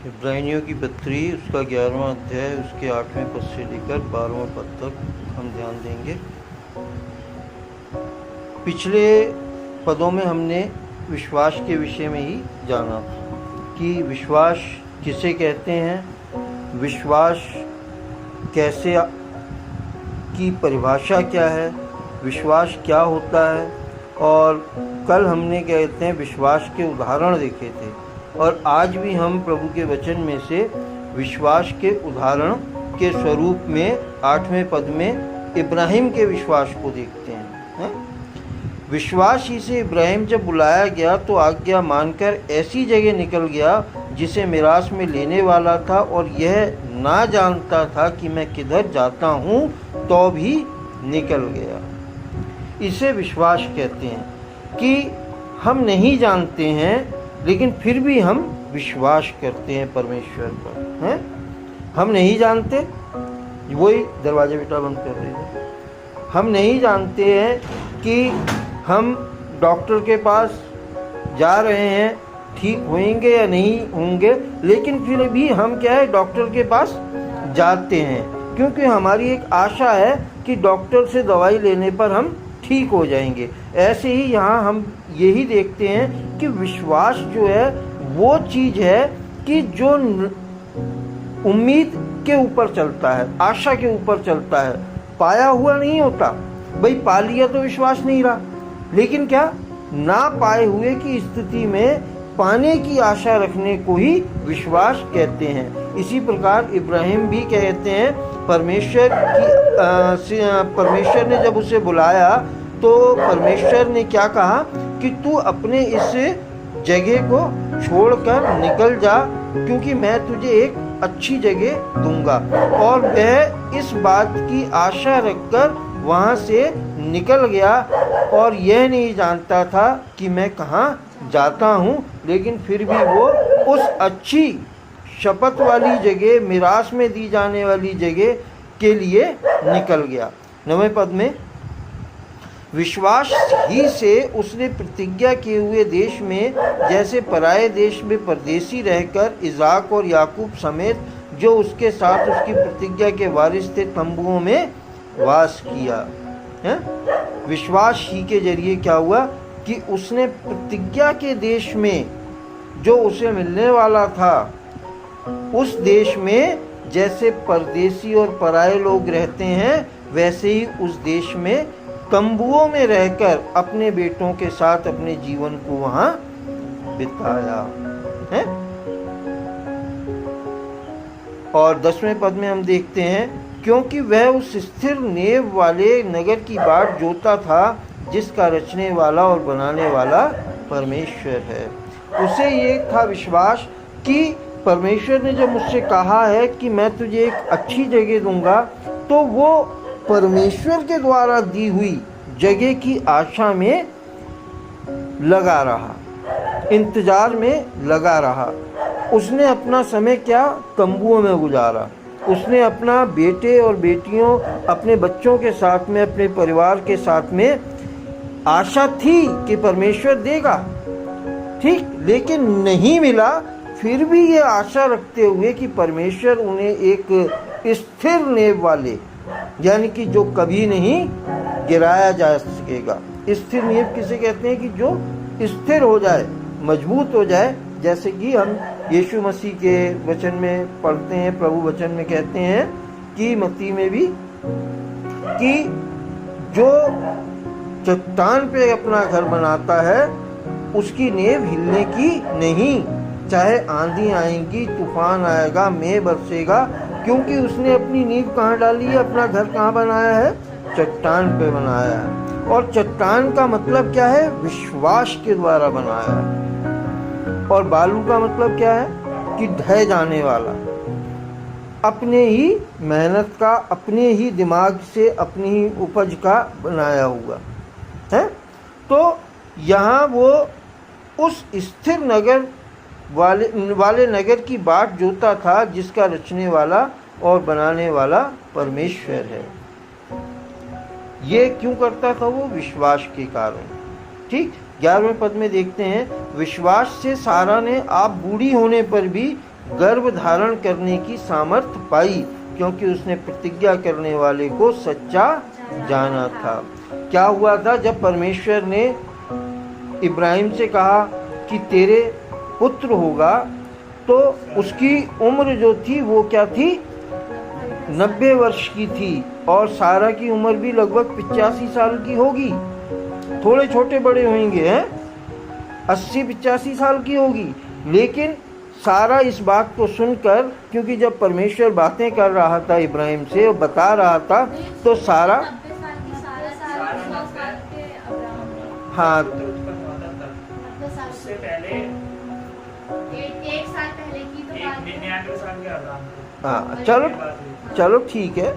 इब्रानियों की पत्री उसका 11वां अध्याय उसके 8वें पद से लेकर 12वें पद तक हम ध्यान देंगे। पिछले पदों में हमने विश्वास के विषय में ही जाना कि विश्वास किसे कहते हैं, विश्वास कैसे की परिभाषा क्या है, विश्वास क्या होता है, और कल हमने कहते हैं विश्वास के उदाहरण देखे थे। और आज भी हम प्रभु के वचन में से विश्वास के उदाहरण के स्वरूप में 8वें पद में इब्राहिम के विश्वास को देखते हैं। विश्वास ही से इब्राहिम जब बुलाया गया तो आज्ञा मानकर ऐसी जगह निकल गया जिसे मिरास में लेने वाला था, और यह ना जानता था कि मैं किधर जाता हूँ, तो भी निकल गया। इसे विश्वास कहते हैं कि हम नहीं जानते हैं लेकिन फिर भी हम विश्वास करते हैं परमेश्वर पर। हैं, हम नहीं जानते, वही दरवाजा बेटा बंद कर रहे हैं। हम नहीं जानते हैं कि हम डॉक्टर के पास जा रहे हैं, ठीक होंगे या नहीं होंगे, लेकिन फिर भी हम क्या है, डॉक्टर के पास जाते हैं, क्योंकि हमारी एक आशा है कि डॉक्टर से दवाई लेने पर हम ठीक हो जाएंगे। ऐसे ही यहाँ हम यही देखते हैं कि विश्वास जो है वो चीज़ है कि जो उम्मीद के ऊपर चलता है, आशा के ऊपर चलता है, पाया हुआ नहीं होता। भाई पा लिया तो विश्वास नहीं रहा, लेकिन क्या, ना पाए हुए की स्थिति में पाने की आशा रखने को ही विश्वास कहते हैं। इसी प्रकार इब्राहिम भी कहते हैं, परमेश्वर ने जब उसे बुलाया तो परमेश्वर ने क्या कहा कि तू अपने इस जगह को छोड़कर निकल जा, क्योंकि मैं तुझे एक अच्छी जगह दूंगा। और वह इस बात की आशा रखकर वहाँ से निकल गया, और यह नहीं जानता था कि मैं कहाँ जाता हूँ, लेकिन फिर भी वो उस अच्छी शपथ वाली जगह, मिरास में दी जाने वाली जगह के लिए निकल गया। 9वें पद में, विश्वास ही से उसने प्रतिज्ञा किए हुए देश में, जैसे पराये देश में परदेसी रहकर इज़ाक और याकूब समेत जो उसके साथ उसकी प्रतिज्ञा के वारिस थे, तंबुओं में वास किया। है? विश्वास ही के जरिए क्या हुआ कि उसने प्रतिज्ञा के देश में जो उसे मिलने वाला था, उस देश में जैसे परदेसी और पराये लोग रहते हैं, वैसे ही उस देश में तंबुओं में रहकर अपने बेटों के साथ अपने जीवन को वहां बिताया है। और 10वें पद में हम देखते हैं, क्योंकि वह उस स्थिर नेव वाले नगर की बाट जोता था जिसका रचने वाला और बनाने वाला परमेश्वर है। उसे ये था विश्वास कि परमेश्वर ने जब मुझसे कहा है कि मैं तुझे एक अच्छी जगह दूंगा, तो वो परमेश्वर के द्वारा दी हुई जगह की आशा में लगा रहा, इंतजार में लगा रहा। उसने अपना समय क्या, तंबुओं में गुजारा। उसने अपना बेटे और बेटियों, अपने बच्चों के साथ में, अपने परिवार के साथ में आशा थी कि परमेश्वर देगा, ठीक, लेकिन नहीं मिला। फिर भी ये आशा रखते हुए कि परमेश्वर उन्हें एक स्थिर नेव वाले, यानी कि जो कभी नहीं गिराया जा सकेगा। स्थिर नींव किसे कहते हैं कि जो स्थिर हो जाए, मजबूत हो जाए, जैसे कि हम यीशु मसीह के वचन में पढ़ते हैं, प्रभु वचन में कहते हैं कि मत्ती में भी, कि जो चट्टान पे अपना घर बनाता है उसकी नींव हिलने की नहीं, चाहे आंधी आएगी, तूफान आएगा, मेघ बरसेगा, क्योंकि उसने अपनी नींव कहाँ डाली है, अपना घर कहाँ बनाया है, चट्टान पे बनाया है। और चट्टान का मतलब क्या है, विश्वास के द्वारा बनाया है। और बालू का मतलब क्या है कि ढह जाने वाला, अपने ही मेहनत का, अपने ही दिमाग से, अपनी ही उपज का बनाया हुआ है। तो यहाँ वो उस स्थिर नगर वाले नगर की बाट जोता था जिसका रचने वाला और बनाने वाला परमेश्वर है। ये क्यों करता था वो, विश्वास के कारण, ठीक। 11वें पद में देखते हैं, विश्वास से सारा ने आप बूढ़ी होने पर भी गर्भ धारण करने की सामर्थ्य पाई, क्योंकि उसने प्रतिज्ञा करने वाले को सच्चा जाना था। क्या हुआ था? जब परमेश्वर ने इब्राहिम से कहा कि तेरे पुत्र होगा, तो उसकी उम्र जो थी वो क्या थी? 90 वर्ष की थी, और सारा की उम्र भी लगभग 85 साल की होगी। थोड़े छोटे बड़े होंगे, हैं 80-85 साल की होगी। लेकिन सारा इस बात को सुनकर, क्योंकि जब परमेश्वर बातें कर रहा था इब्राहिम से और बता रहा था, तो सारा हाँ उससे पहले एक साल पहले की तो 99 साल के अब्राहम। हाँ, चलो ठीक है,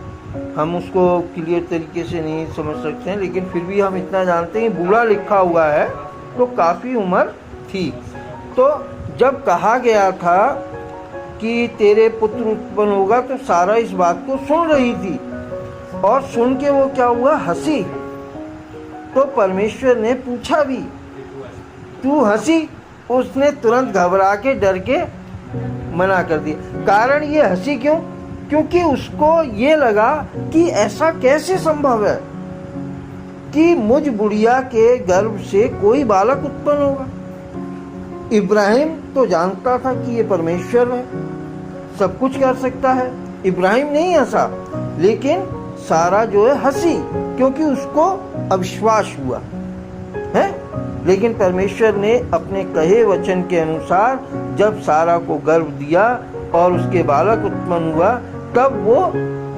हम उसको क्लियर तरीके से नहीं समझ सकते हैं, लेकिन फिर भी हम इतना जानते हैं बूढ़ा लिखा हुआ है, तो काफ़ी उम्र थी। तो जब कहा गया था कि तेरे पुत्र उत्पन्न होगा, तो सारा इस बात को सुन रही थी, और सुन के वो क्या हुआ? हंसी। तो परमेश्वर ने पूछा भी, तू हंसी? उसने तुरंत घबरा के डर के मना कर दिया। कारण ये हंसी क्यों? क्योंकि उसको ये लगा कि ऐसा कैसे संभव है कि मुझ बुढ़िया के गर्भ से कोई बालक उत्पन्न होगा। इब्राहिम तो जानता था कि ये परमेश्वर है, सब कुछ कर सकता है। इब्राहिम नहीं हंसा, लेकिन सारा जो है हंसी, क्योंकि उसको अविश्वास हुआ है। लेकिन परमेश्वर ने अपने कहे वचन के अनुसार जब सारा को गर्भ दिया और उसके बालक उत्पन्न हुआ, तब वो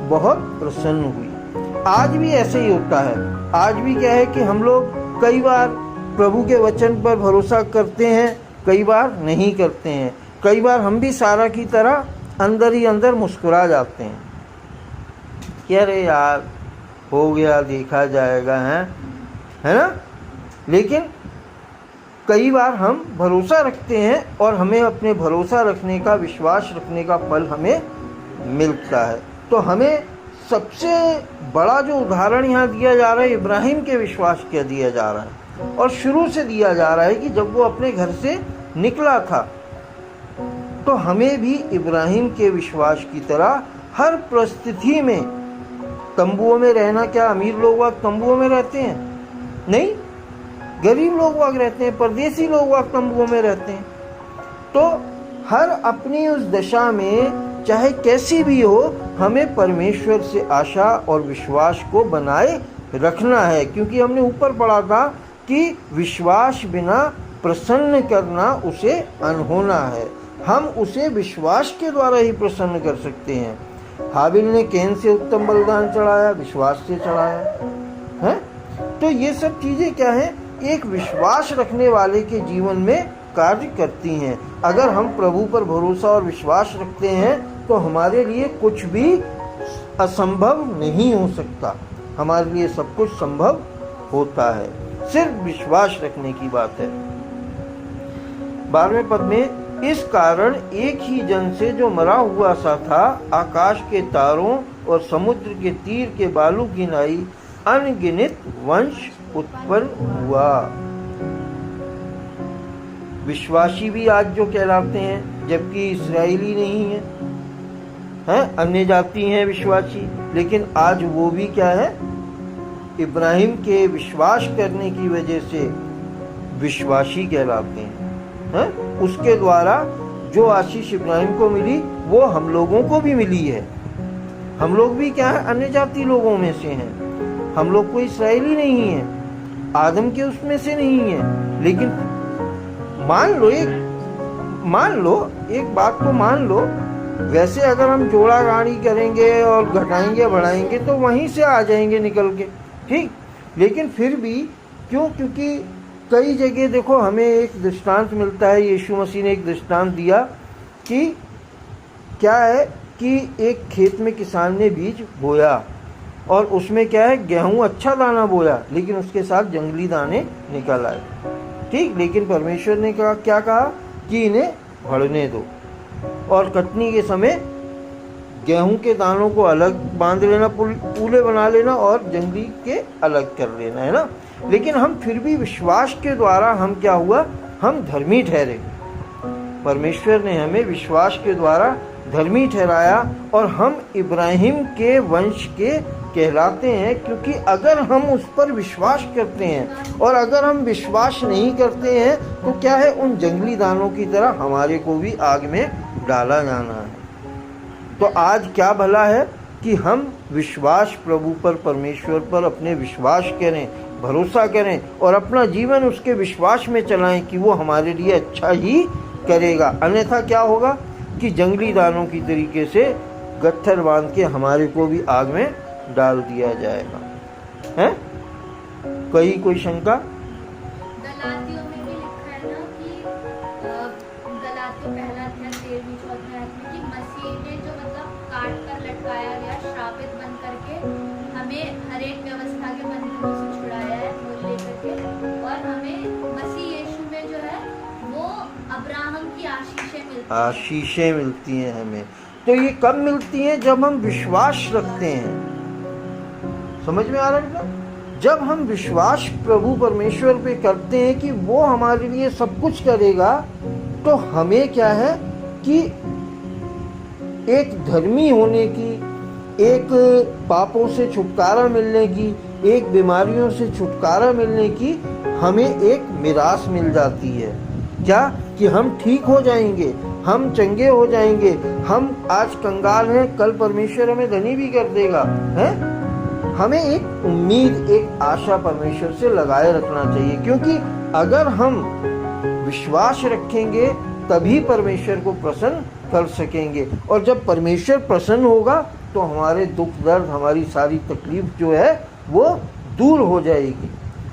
बहुत प्रसन्न हुई। आज भी ऐसे ही होता है। आज भी क्या है कि हम लोग कई बार प्रभु के वचन पर भरोसा करते हैं, कई बार नहीं करते हैं। कई बार हम भी सारा की तरह अंदर ही अंदर मुस्कुरा जाते हैं कि अरे यार हो गया, देखा जाएगा, है ना। लेकिन कई बार हम भरोसा रखते हैं, और हमें अपने भरोसा रखने का, विश्वास रखने का फल हमें मिलता है। तो हमें सबसे बड़ा जो उदाहरण यहाँ दिया जा रहा है, इब्राहिम के विश्वास का दिया जा रहा है, और शुरू से दिया जा रहा है कि जब वो अपने घर से निकला था, तो हमें भी इब्राहिम के विश्वास की तरह हर परिस्थिति में, तंबुओं में रहना, क्या अमीर लोग वहाँ तंबुओं में रहते हैं? नहीं, गरीब लोग वहाँ रहते हैं, परदेसी लोग वहाँ तंबुओं में रहते हैं। तो हर अपनी उस दशा में, चाहे कैसी भी हो, हमें परमेश्वर से आशा और विश्वास को बनाए रखना है। क्योंकि हमने ऊपर पढ़ा था कि विश्वास बिना प्रसन्न करना उसे अनहोना है। हम उसे विश्वास के द्वारा ही प्रसन्न कर सकते हैं। हाबिल ने कैन से उत्तम बलिदान चढ़ाया, विश्वास से चढ़ाया है। तो ये सब चीज़ें क्या हैं? एक विश्वास रखने वाले के जीवन में कार्य करती हैं। अगर हम प्रभु पर भरोसा और विश्वास रखते हैं, तो हमारे लिए कुछ भी असंभव नहीं हो सकता। हमारे लिए सब कुछ संभव होता है, सिर्फ विश्वास रखने की बात है। 12वें पद में, इस कारण एक ही जन से जो मरा हुआ सा था, आकाश के तारों और समुद्र के तीर के बालू की नाई अनगिनत वंश उत्पन्न हुआ। विश्वासी भी आज जो कहलाते हैं, जबकि इस्राएली नहीं है, हैं अन्य जाति हैं विश्वासी, लेकिन आज वो भी क्या है? इब्राहिम के विश्वास करने की वजह से विश्वासी कहलाते हैं। उसके द्वारा जो आशीष इब्राहिम को मिली, वो हम लोगों को भी मिली है। हम लोग भी क्या है? अन्य जाति लोगों में से हैं। हम लोग कोई इस्राएली नहीं है, आदम के उसमें से नहीं है। लेकिन मान लो एक बात तो मान लो, वैसे अगर हम जोड़ा गाड़ी करेंगे और घटाएंगे बढ़ाएंगे तो वहीं से आ जाएंगे निकल के, ठीक। लेकिन फिर भी क्यों? क्योंकि कई जगह देखो, हमें एक दृष्टांत मिलता है, यीशु मसीह ने एक दृष्टांत दिया कि क्या है कि एक खेत में किसान ने बीज बोया, और उसमें क्या है? गेहूं अच्छा दाना बोया, लेकिन उसके साथ जंगली दाने निकल आए, ठीक। लेकिन परमेश्वर ने क्या कहा कि इन्हें बढ़ने दो, और कटनी के समय गेहूं के दानों को अलग बांध लेना, पूले बना लेना, और जंगली के अलग कर लेना, है ना। लेकिन हम फिर भी विश्वास के द्वारा हम क्या हुआ? हम धर्मी ठहरे। परमेश्वर ने हमें विश्वास के द्वारा धर्मी ठहराया और हम इब्राहिम के वंश के कहलाते हैं, क्योंकि अगर हम उस पर विश्वास करते हैं, और अगर हम विश्वास नहीं करते हैं तो क्या है, उन जंगली दानों की तरह हमारे को भी आग में डाला जाना है। तो आज क्या भला है कि हम विश्वास प्रभु पर, परमेश्वर पर अपने विश्वास करें, भरोसा करें और अपना जीवन उसके विश्वास में चलाएं कि वो हमारे लिए अच्छा ही करेगा। अन्यथा क्या होगा कि जंगली दानों की तरीके से गट्ठर बांध के हमारे को भी आग में डाल दिया जाएगा। हैं? कोई शंका? गलातियों में भी लिखा है ना कि गलातियों पहला अध्याय 13-14 में कि मसीह ने जो मतलब काट कर लटकाया गया, श्रापित बन करके हमें हर एक व्यवस्था के बंधनों से छुड़ाया है मोल लेकर के, और हमें मसीह यीशु में जो है वो अब्राहम की आशीषें मिलती हैं हमें। तो ये कब मिलती हैं? जब हम विश्वास रखते हैं। समझ में आ रहा है? जब हम विश्वास प्रभु परमेश्वर पे करते हैं कि वो हमारे लिए सब कुछ करेगा, तो हमें क्या है कि एक धर्मी होने की, एक पापों से छुटकारा मिलने की, एक बीमारियों से छुटकारा मिलने की हमें एक मिरास मिल जाती है। क्या? कि हम ठीक हो जाएंगे, हम चंगे हो जाएंगे, हम आज कंगाल हैं, कल परमेश्वर हमें धनी भी कर देगा। है? हमें एक उम्मीद, एक आशा परमेश्वर से लगाए रखना चाहिए, क्योंकि अगर हम विश्वास रखेंगे तभी परमेश्वर को प्रसन्न कर सकेंगे, और जब परमेश्वर प्रसन्न होगा तो हमारे दुख दर्द, हमारी सारी तकलीफ जो है वो दूर हो जाएगी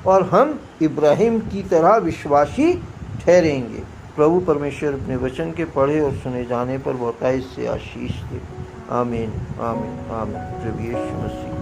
और हम इब्राहिम की तरह विश्वासी ठहरेंगे। प्रभु परमेश्वर अपने वचन के पढ़े और सुने जाने पर बहुतायत से आशीष दे। आमीन, आमीन, आमीन। प्रभु यीशु मसीह